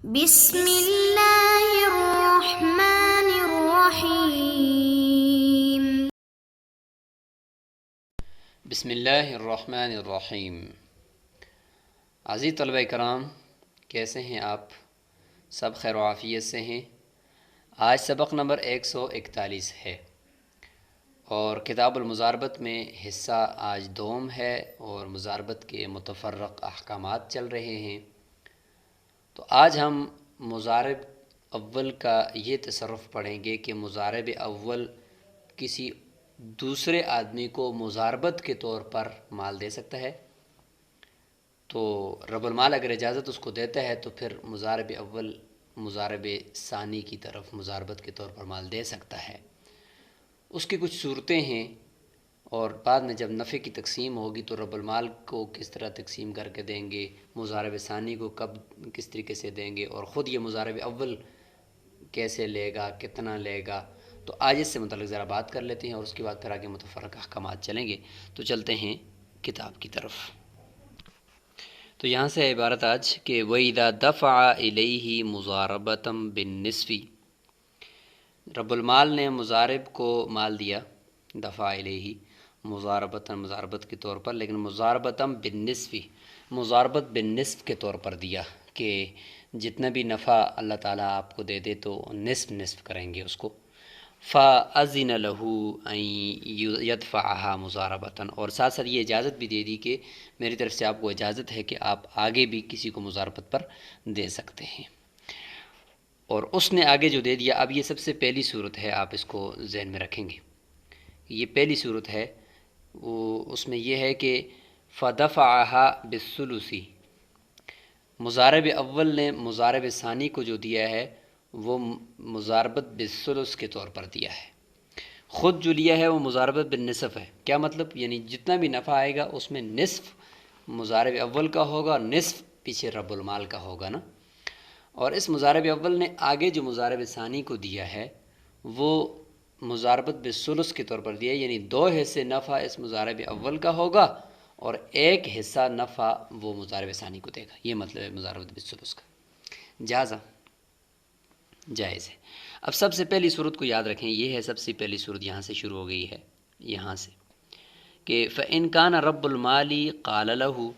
بسم اللہ الرحمن الرحیم۔ بسم اللہ الرحمن الرحیم۔ عزیز طلبہ کرام، کیسے ہیں آپ؟ سب خیر و عافیت سے ہیں؟ آج سبق نمبر 141 ہے اور کتاب المضاربت میں حصہ آج دوم ہے اور مضاربت کے متفرق احکامات چل رہے ہیں۔ تو آج ہم مضارب اول کا یہ تصرف پڑھیں گے کہ مضارب اول کسی دوسرے آدمی کو مضاربت کے طور پر مال دے سکتا ہے، تو رب المال اگر اجازت اس کو دیتا ہے تو پھر مضارب اول مضارب ثانی کی طرف مضاربت کے طور پر مال دے سکتا ہے۔ اس کی کچھ صورتیں ہیں اور بعد میں جب نفع کی تقسیم ہوگی تو رب المال کو کس طرح تقسیم کر کے دیں گے، مضارب ثانی کو کب کس طریقے سے دیں گے، اور خود یہ مضارب اول کیسے لے گا، کتنا لے گا، تو آج اس سے متعلق ذرا بات کر لیتے ہیں اور اس کے بعد پھر آگے متفرق احکامات چلیں گے۔ تو چلتے ہیں کتاب کی طرف۔ تو یہاں سے ہے عبارت آج کہ وَإِذَا دَفَعَ إِلَيْهِ مُضَارَبَةً بِالنِّصْفِ، رب المال نے مضارب کو مال دیا، دفع الیہ مضاربتاً مضاربت کے طور پر، لیکن مضاربتاً بالنصف مضاربت بالنصف کے طور پر دیا کہ جتنا بھی نفع اللہ تعالیٰ آپ کو دے دے تو نصف نصف کریں گے اس کو۔ فَأَذِنَ لَهُ أَن يَدْفَعَهَا مُضَارَبَةً، اور ساتھ ساتھ یہ اجازت بھی دے دی کہ میری طرف سے آپ کو اجازت ہے کہ آپ آگے بھی کسی کو مضاربت پر دے سکتے ہیں۔ اور اس نے آگے جو دے دیا، اب یہ سب سے پہلی صورت ہے، آپ اس کو ذہن میں رکھیں گے۔ یہ پہلی صورت ہے، وہ اس میں یہ ہے کہ فَدَفَعَهَا بِالثُّلُثِ، مضارب اول نے مضارب ثانی کو جو دیا ہے وہ مضاربت بالثلث کے طور پر دیا ہے۔ خود جو لیا ہے وہ مضاربت بالنصف ہے۔ کیا مطلب؟ یعنی جتنا بھی نفع آئے گا اس میں نصف مضارب اول کا ہوگا، نصف پیچھے رب المال کا ہوگا نا۔ اور اس مضارب اول نے آگے جو مضارب ثانی کو دیا ہے وہ مضاربت بالثلث کے طور پر دیا ہے، یعنی 2 حصے نفع اس مضارب اول کا ہوگا اور 1 حصہ نفع وہ مضارب ثانی کو دے گا۔ یہ مطلب ہے مضاربت بالثلث کا۔ جائز ہے۔ اب سب سے پہلی صورت کو یاد رکھیں، یہ ہے سب سے پہلی صورت، یہاں سے شروع ہو گئی ہے، یہاں سے کہ فَإِن كَانَ رَبُّ الْمَالِ قَالَ لَهُ،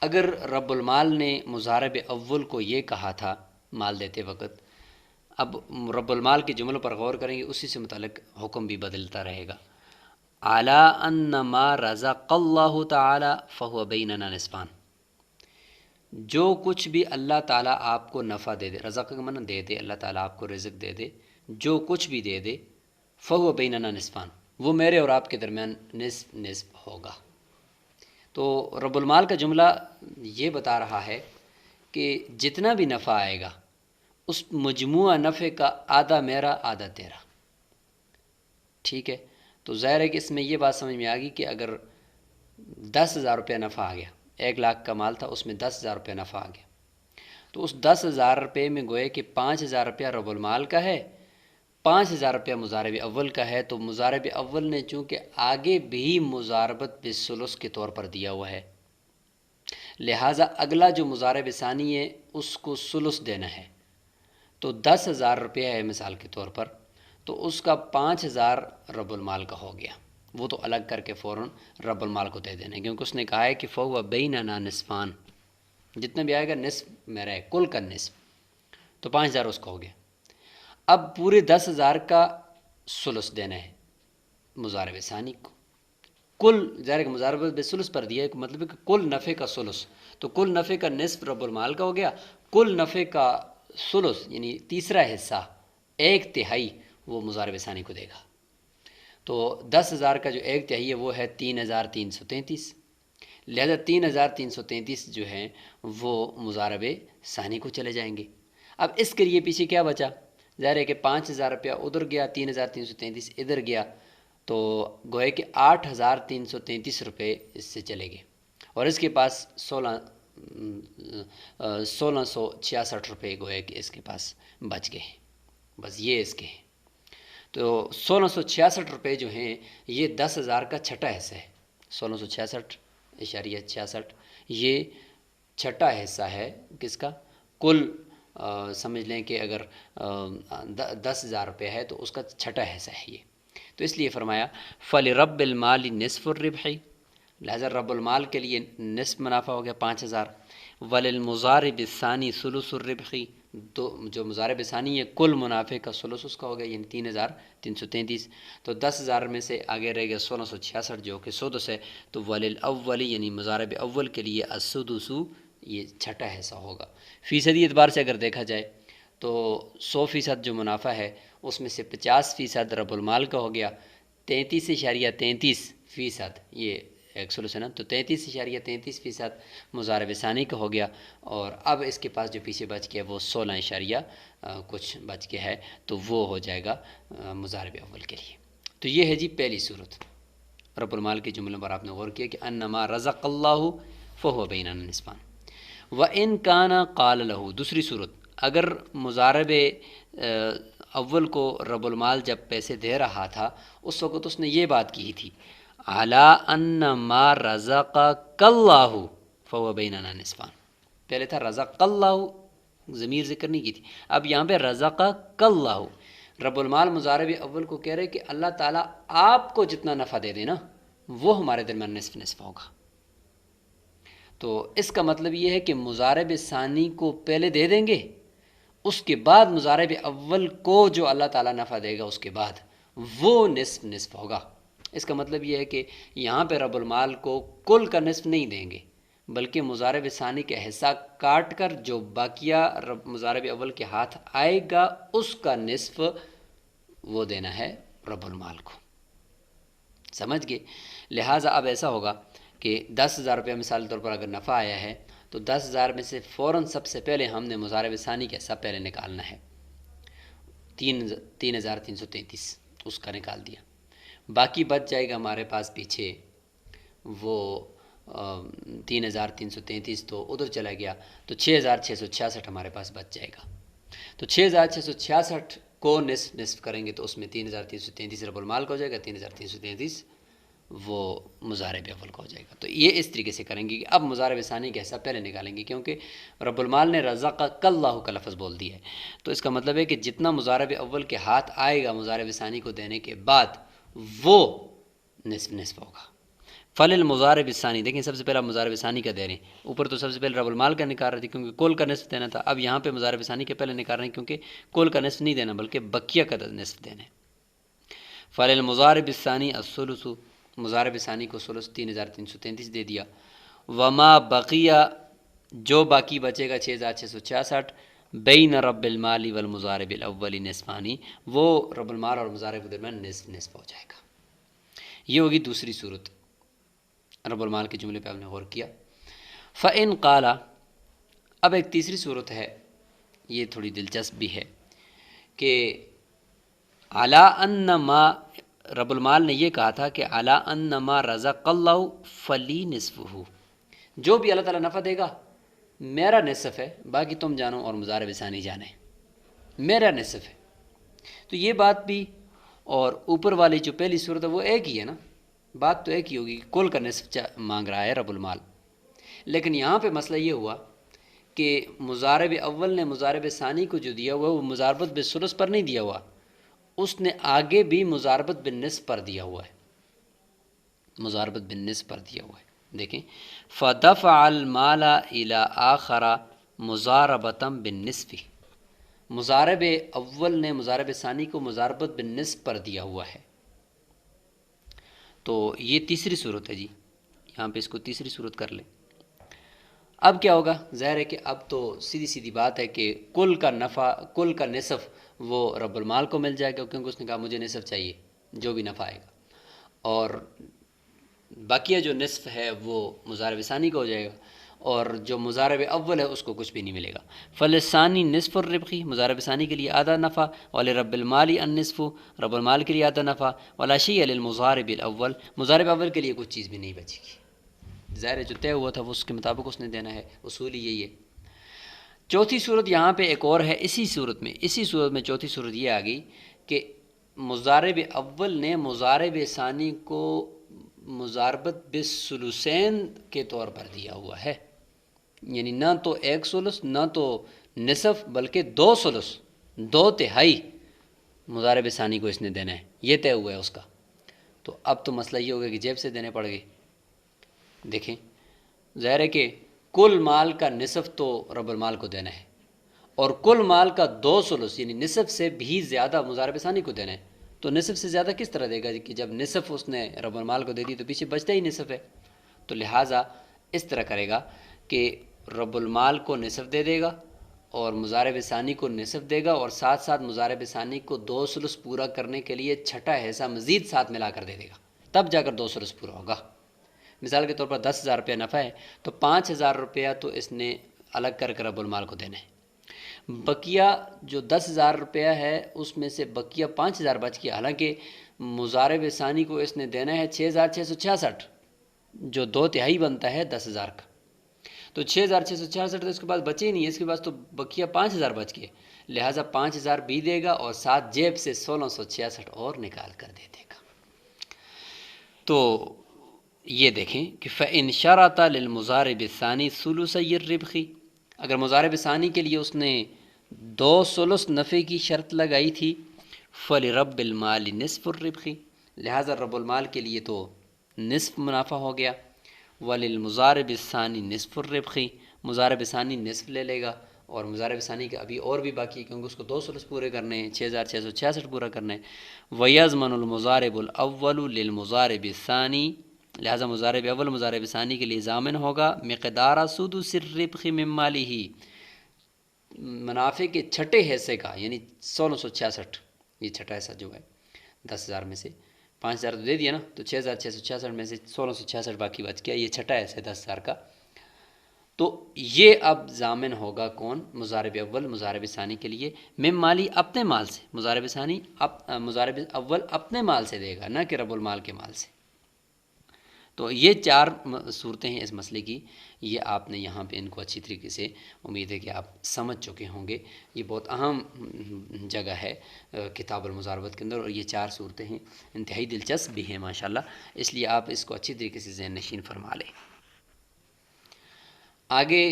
اگر رب المال نے مضارب اول کو یہ کہا تھا مال دیتے وقت، اب رب المال کے جملوں پر غور کریں گے، اسی سے متعلق حکم بھی بدلتا رہے گا۔ عَلَىٰ أَنَّ مَا رَزَقَ اللَّهُ تَعَالَىٰ فَهُوَ بَيْنَنَا نِصْفَانِ، جو کچھ بھی اللہ تعالیٰ آپ کو نفع دے دے، رزق کا معنی دے دے، اللہ تعالیٰ آپ کو رزق دے دے، جو کچھ بھی دے دے، فَهُوَ بَيْنَنَا نِصْفَانِ، وہ میرے اور آپ کے درمیان نصف نصف ہوگا۔ تو رب المال کا جملہ یہ بتا رہا ہے کہ جتنا بھی نفع آئے گا اس مجموعہ نفع کا آدھا میرا آدھا تیرا۔ ٹھیک ہے، تو ظاہر ہے کہ اس میں یہ بات سمجھ میں آ گئی کہ اگر 10,000 روپیہ نفع آ گیا، 1 لاکھ کا مال تھا، اس میں 10,000 روپیہ نفع آ گیا، تو اس 10,000 روپے میں گوئے کہ 5,000 روپیہ رب المال کا ہے، 5,000 روپیہ مضارب اول کا ہے، تو مضارب اول نے چونکہ آگے بھی مضاربت بالثلث کے طور پر دیا ہوا ہے، لہٰذا اگلا جو مضارب ثانی ہے اس کو ثلث دینا ہے۔ تو 10,000 روپیہ ہے مثال کے طور پر، تو اس کا 5,000 رب المال کا ہو گیا، وہ تو الگ کر کے فوراً رب المال کو دے دینا ہے، کیونکہ اس نے کہا ہے کہ فَهُوَ بَيْنَنَا نِصْفَانِ، جتنا بھی آئے گا نصف میرا ہے، کل کا نصف، تو 5,000 اس کا ہو گیا۔ اب پورے 10,000 کا ثلث دینا ہے مضارب ثانی کو، کل ظاہر کہ مضاربت بالثلث پر دیا ہے، مطلب ہے کہ کل نفع کا ثلث، تو کل نفع کا نصف رب المال کا ہو گیا، کل نفع کا ثلث یعنی تیسرا حصہ 1/3 وہ مضارب ثانی کو دے گا۔ تو 10,000 کا جو 1/3 ہے وہ ہے 3,333، لہذا 3,333 جو ہیں وہ مضارب ثانی کو چلے جائیں گے۔ اب اس کے لیے پیچھے کیا بچا؟ ظاہر ہے کہ 5,000 روپیہ ادھر گیا، 3,333 ادھر گیا، تو گوئے کہ 8,333 روپے اس سے چلے گئے، اور اس کے پاس 1,666 روپے گوئے کہ اس کے پاس بچ گئے ہیں، بس یہ اس کے ہیں۔ تو 1,666 روپے جو ہیں یہ 10,000 کا چھٹا حصہ ہے، 1,666.66 یہ چھٹا حصہ ہے کس کا؟ کل سمجھ لیں کہ اگر 10,000 روپے ہے تو اس کا چھٹا حصہ ہے یہ، تو اس لیے فرمایا فَلِرَبِّ الْمَالِ نِصْفُ الرِّبْحِ، لہذا رب المال کے لیے نصف منافع ہو گیا 5,000، وَلِلْمُضَارِبِ الثَّانِي ثُلُثُ الرِّبْحِ، تو جو مضارب ثانی ہے کل منافع کا ثلث اس کا ہو گیا، یعنی 3,333، تو 10,000 میں سے آگے رہ گیا 1,666 جو کہ سدس ہے، تو وَلِلْأَوَّلِ یعنی مضارب اول کے لیے السدس، یہ چھٹا حصہ ہوگا۔ فیصدی اعتبار سے اگر دیکھا جائے تو 100% جو منافع ہے اس میں سے 50% رب المال کا ہو گیا، 33.33% یہ ایک ثلث ہے نا، تو 33.33% مضارب ثانی کا ہو گیا، اور اب اس کے پاس جو پیچھے بچ گیا وہ 16 کچھ بچ کے ہے، تو وہ ہو جائے گا مضارب اول کے لیے۔ تو یہ ہے جی پہلی صورت، رب المال کے جملوں پر آپ نے غور کیا کہ انما رزق اللہ فہو بیننا النصفان وَإِن كَانَ قَالَ لَهُ، دوسری صورت، اگر مضارب اول کو رب المال جب پیسے دے رہا تھا اس وقت اس نے یہ بات کی تھی عَلَىٰ أَنَّ مَا رَزَقَكَ اللَّهُ فَهُوَ بَيْنَنَا نِصْفَانِ، پہلے تھا رزق اللہ، ضمیر ذکر نہیں کی تھی، اب یہاں پہ رزقک اللہ، رب المال مضارب اول کو کہہ رہے کہ اللہ تعالیٰ آپ کو جتنا نفع دے دے نا وہ ہمارے درمیان نصف نصف ہوگا۔ تو اس کا مطلب یہ ہے کہ مضارب ثانی کو پہلے دے دیں گے، اس کے بعد مضارب اول کو جو اللہ تعالیٰ نفع دے گا اس کے بعد وہ نصف نصف ہوگا۔ اس کا مطلب یہ ہے کہ یہاں پہ رب المال کو کل کا نصف نہیں دیں گے، بلکہ مضارب ثانی کا حصہ کاٹ کر جو باقیہ مضارب اول کے ہاتھ آئے گا اس کا نصف وہ دینا ہے رب المال کو، سمجھ گئے؟ لہٰذا اب ایسا ہوگا کہ 10,000 روپیہ مثال طور پر اگر نفع آیا ہے تو 10,000 میں سے فوراً سب سے پہلے ہم نے مضارب ثانی کا حصہ پہلے نکالنا ہے، 3,333 اس کا نکال دیا، باقی بچ جائے گا ہمارے پاس پیچھے وہ 3,333 تو ادھر چلا گیا، تو 6,666 ہمارے پاس بچ جائے گا، تو 6,666 کو نصف نصف کریں گے تو اس میں 3,333 رب المال کا ہو جائے گا، 3,333 وہ مضارب اول کا ہو جائے گا۔ تو یہ اس طریقے سے کریں گے کہ اب مضارب ثانی کا حصہ پہلے نکالیں گے، کیونکہ رب المال نے رزقک اللہ کا لفظ بول دیا ہے، تو اس کا مطلب ہے کہ جتنا مضارب اول کے ہاتھ آئے گا مضارب ثانی کو دینے کے بعد وہ نصف نصف ہوگا۔ فَلِلْمُضَارِبِ الثَّانِي، دیکھیں سب سے پہلا مضارب ثانی کا دے رہے ہیں، اوپر تو سب سے پہلے رب المال کا نکال رہے تھے کیونکہ کل کا نصف دینا تھا، اب یہاں پہ مضارب ثانی کے پہلے نکال رہے ہیں کیونکہ کل کا نصف نہیں دینا بلکہ بقیہ کا نصف دینا ہے۔ فَلِلْمُضَارِبِ الثَّانِي الثُّلُثُ، مضارب ثانی کو ثلث 3,333 دے دیا، وما بقیہ جو باقی بچے گا 6,666 بین رب المال والمضارب الاول نصفانی، وہ رب المال اور مضارب کے درمیان نصف نصف ہو جائے گا۔ یہ ہوگی دوسری صورت، رب المال کے جملے پہ آپ نے غور کیا۔ فَإِن قَالَ، اب ایک تیسری صورت ہے، یہ تھوڑی دلچسپ بھی ہے کہ عَلَىٰ أَنَّ مَا، رب المال نے یہ کہا تھا کہ عَلَىٰ أَنَّ مَا رَزَقَ اللَّهُ فَلِي نِصْفُهُ، جو بھی اللہ تعالیٰ نفع دے گا میرا نصف ہے، باقی تم جانو اور مضارب ثانی جانے، میرا نصف ہے۔ تو یہ بات بھی اور اوپر والی جو پہلی صورت ہے وہ ایک ہی ہے نا، بات تو ایک ہی ہوگی، کل کا نصف مانگ رہا ہے رب المال، لیکن یہاں پہ مسئلہ یہ ہوا کہ مضارب اول نے مضارب ثانی کو جو دیا ہوا وہ مضاربت بالثلث پر نہیں دیا ہوا، اس نے آگے بھی مضاربت بالنصف پر دیا ہوا ہے، مضاربت بالنصف پر دیا ہوا ہے۔ دیکھیں فَدَفَعَ الْمَالَ إِلَىٰ آخَرَ مُضَارَبَةً بِالنِّصْفِ، مضارب اول نے مضارب ثانی کو مضاربت بالنصف پر دیا ہوا ہے۔ تو یہ تیسری صورت ہے جی، یہاں پہ اس کو تیسری صورت کر لیں۔ اب کیا ہوگا؟ ظاہر ہے کہ اب تو سیدھی سیدھی بات ہے کہ کل کا نفع، کل کا نصف وہ رب المال کو مل جائے گا کیونکہ اس نے کہا مجھے نصف چاہیے جو بھی نفع آئے گا، اور باقیہ جو نصف ہے وہ مضارب ثانی کا ہو جائے گا، اور جو مضارب اول ہے اس کو کچھ بھی نہیں ملے گا۔ فَلِلثَّانِي نِصْفُ الرِّبْحِ، مضارب ثانی کے لیے آدھا نفع، وَلِرَبِّ الْمَالِ النِّصْفُ، رب المال کے لیے آدھا نفع، وَلَا شَيْءَ لِلْمُضَارِبِ الْأَوَّلِ، مضارب اول کے لیے کچھ چیز بھی نہیں بچے گی، ظاہر ہے جو طے ہوا تھا وہ اس کے مطابق اس نے دینا ہے، اصول ہی یہی ہے۔ چوتھی صورت یہاں پہ ایک اور ہے، اسی صورت میں چوتھی صورت یہ آ گئی کہ مضارب اول نے مضارب ثانی کو مضاربت بالثلثین کے طور پر دیا ہوا ہے، یعنی نہ تو ایک ثلث نہ تو نصف بلکہ 2/3 2/3 مضارب ثانی کو اس نے دینا ہے، یہ طے ہوا ہے اس کا۔ تو اب تو مسئلہ یہ ہوگا کہ جیب سے دینے پڑ گئے۔ دیکھیں ظاہر ہے کہ کل مال کا نصف تو رب المال کو دینا ہے، اور کل مال کا 2/3 یعنی نصف سے بھی زیادہ مضارب ثانی کو دینا ہے۔ تو نصف سے زیادہ کس طرح دے گا کہ جب نصف اس نے رب المال کو دے دی تو پیچھے بچتا ہی نصف ہے۔ تو لہٰذا اس طرح کرے گا کہ رب المال کو نصف دے دے گا اور مضارب ثانی کو نصف دے گا، اور ساتھ ساتھ مضارب ثانی کو 2/3 پورا کرنے کے لیے چھٹا حصہ مزید ساتھ ملا کر دے دے گا، تب جا کر 2/3 پورا ہوگا۔ مثال کے طور پر 10,000 روپیہ نفع ہے تو 5,000 روپیہ تو اس نے الگ کر کے رب المال کو دینا ہے۔ بقیہ جو 10,000 روپیہ ہے اس میں سے بقیہ 5,000 بچ گیا، حالانکہ مضارب ثانی کو اس نے دینا ہے 6,666، جو 2/3 بنتا ہے 10,000 کا۔ تو 6,666 تو اس کے پاس بچے ہی نہیں ہے، اس کے پاس تو بقیہ 5,000 بچ گئے، لہٰذا 5,000 بھی دے گا اور ساتھ جیب سے 1,666 اور نکال کر دے دے گا۔ تو یہ دیکھیں کہ فَإِنْ شَرَطَ لِلْمُضَارِبِ الثَّانِي ثُلُثَيِ الرِّبْحِ، اگر مضارب ثانی کے لیے اس نے 2/3 نفع کی شرط لگائی تھی، فَلِرَبِّ الْمَالِ نِصْفُ الرِّبْحِ، لہٰذا رب المال کے لیے تو نصف منافع ہو گیا۔ وَلِلْمُضَارِبِ الثَّانِي نِصْفُ الرِّبْحِ، مضارب ثانی نصف لے لے گا، اور مضارب ثانی کا ابھی اور بھی باقی ہے کیونکہ اس کو 2/3 پورے کرنے ہیں، 6,666 پورا کرنے ہیں۔ وَيَضْمَنُ الْمُضَارِبُ الْأَوَّلُ لِلْمُضَارِبِ الثَّانِي، لہٰذا مضارب اول مضارب ثانی کے لیے ضامن ہوگا مقدار سدس الربح من مالہ، منافع کے چھٹے حصے کا، یعنی 1,666، یہ چھٹا حصہ جو ہے 10,000 میں سے 5,000 تو دے دیا نا، تو 6,666 میں سے 1,666 باقی بچ گیا، یہ چھٹا حصہ ہے 10,000 کا۔ تو یہ اب ضامن ہوگا کون؟ مضارب اول مضارب ثانی کے لیے، من مالی اپنے مال سے، مضارب ثانی مضارب اول اپنے مال سے دے گا، نہ کہ رب المال کے مال سے۔ تو یہ 4 صورتیں ہیں اس مسئلے کی، یہ آپ نے یہاں پہ ان کو اچھی طریقے سے امید ہے کہ آپ سمجھ چکے ہوں گے۔ یہ بہت اہم جگہ ہے کتاب المضاربت کے اندر، اور یہ 4 صورتیں ہیں، انتہائی دلچسپ بھی ہیں ماشاءاللہ، اس لیے آپ اس کو اچھی طریقے سے ذہن نشین فرما لیں۔ آگے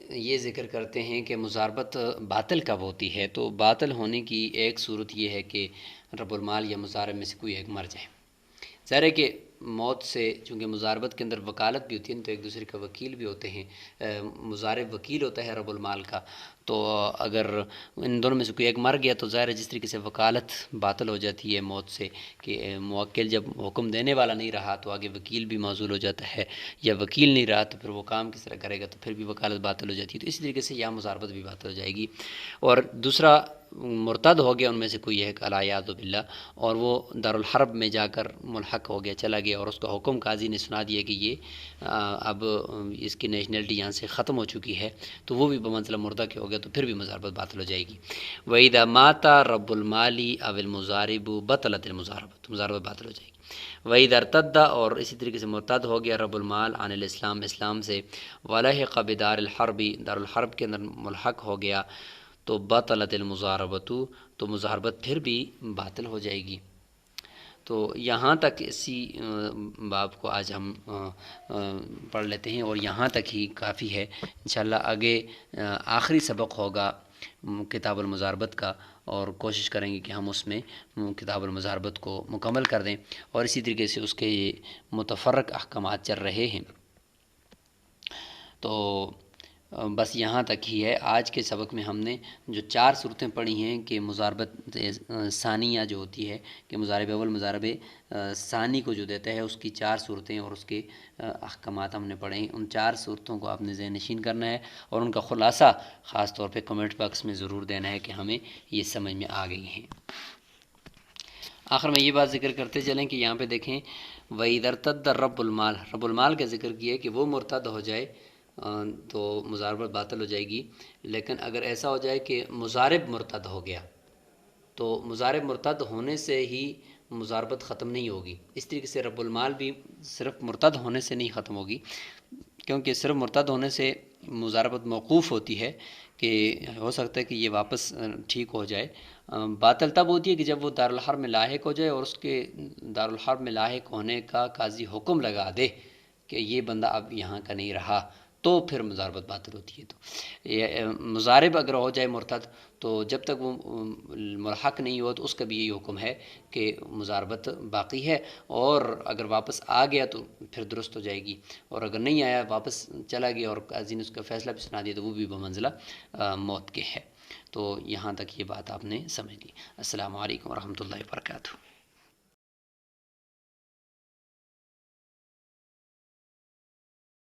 یہ ذکر کرتے ہیں کہ مضاربت باطل کب ہوتی ہے۔ تو باطل ہونے کی ایک صورت یہ ہے کہ رب المال یا مضارب میں سے کوئی ایک مر جائے۔ ظاہر ہے کہ موت سے، چونکہ مضاربت کے اندر وکالت بھی ہوتی ہے تو ایک دوسرے کا وکیل بھی ہوتے ہیں، مضارب وکیل ہوتا ہے رب المال کا، تو اگر ان دونوں میں سے کوئی ایک مر گیا تو ظاہر ہے جس طریقے سے وکالت باطل ہو جاتی ہے موت سے، کہ موکل جب حکم دینے والا نہیں رہا تو آگے وکیل بھی معزول ہو جاتا ہے، یا وکیل نہیں رہا تو پھر وہ کام کس طرح کرے گا، تو پھر بھی وکالت باطل ہو جاتی ہے۔ تو اسی طریقے سے یہاں مضاربت بھی باطل ہو جائے گی۔ اور دوسرا مرتد ہو گیا ان میں سے کوئی ایک، الیاذ باللہ، اور وہ دارالحرب میں جا کر ملحق ہو گیا، چلا گیا، اور اس کا حکم قاضی نے سنا دیا کہ یہ اب اس کی نیشنلٹی یہاں سے ختم ہو چکی ہے، تو وہ بھی بمنزلہ مردہ کے ہو گیا، تو پھر بھی مضاربت باطل ہو جائے گی۔ وَإِذَا مَاتَ رَبُّ الْمَالِ أَوِ الْمُضَارِبُ بَطَلَتِ الْمُضَارَبَةُ، مضاربت باطل ہو جائے گی۔ وَإِذَا ارْتَدَّ، اور اسی طریقے سے مرتد ہو گیا رب المال عن الاسلام، اسلام سے، وَلَحِقَ بِدَارِ الْحَرْبِ، دارالحرب کے اندر ملحق ہو گیا، تو بطلت المضاربۃ، تو مضاربت پھر بھی باطل ہو جائے گی۔ تو یہاں تک اسی باب کو آج ہم پڑھ لیتے ہیں، اور یہاں تک ہی کافی ہے۔ انشاءاللہ آگے آخری سبق ہوگا کتاب المضاربت کا، اور کوشش کریں گے کہ ہم اس میں کتاب المضاربت کو مکمل کر دیں، اور اسی طریقے سے اس کے یہ متفرق احکامات چل رہے ہیں۔ تو بس یہاں تک ہی ہے آج کے سبق میں۔ ہم نے جو 4 صورتیں پڑھی ہیں کہ مضاربت ثانیہ جو ہوتی ہے، کہ مضارب اول مضارب ثانی کو جو دیتا ہے، اس کی 4 صورتیں اور اس کے احکامات ہم نے پڑھے ہیں۔ ان 4 صورتوں کو آپ نے ذہن نشین کرنا ہے، اور ان کا خلاصہ خاص طور پہ کمنٹ باکس میں ضرور دینا ہے کہ ہمیں یہ سمجھ میں آ گئی ہیں۔ آخر میں یہ بات ذکر کرتے چلیں کہ یہاں پہ دیکھیں وَإِذَا ارْتَدَّ رَبُّ الْمَالِ، رب المال کا ذکر کیا کہ وہ مرتد ہو جائے تو مضاربت باطل ہو جائے گی، لیکن اگر ایسا ہو جائے کہ مضارب مرتد ہو گیا تو مضارب مرتد ہونے سے ہی مضاربت ختم نہیں ہوگی۔ اس طریقے سے رب المال بھی صرف مرتد ہونے سے نہیں ختم ہوگی، کیونکہ صرف مرتد ہونے سے مضاربت موقوف ہوتی ہے، کہ ہو سکتا ہے کہ یہ واپس ٹھیک ہو جائے۔ باطل تب ہوتی ہے کہ جب وہ دارالحرب میں لاحق ہو جائے اور اس کے دارالحرب میں لاحق ہونے کا قاضی حکم لگا دے کہ یہ بندہ اب یہاں کا نہیں رہا، تو پھر مضاربت باطل ہوتی ہے۔ تو یہ مضارب اگر ہو جائے مرتد تو جب تک وہ ملحق نہیں ہوا تو اس کا بھی یہی حکم ہے کہ مضاربت باقی ہے، اور اگر واپس آ گیا تو پھر درست ہو جائے گی، اور اگر نہیں آیا واپس چلا گیا اور قاضی نے اس کا فیصلہ بھی سنا دیا تو وہ بھی بمنزلہ موت کے ہے۔ تو یہاں تک یہ بات آپ نے سمجھ لی۔ السلام علیکم ورحمۃ اللہ وبرکاتہ۔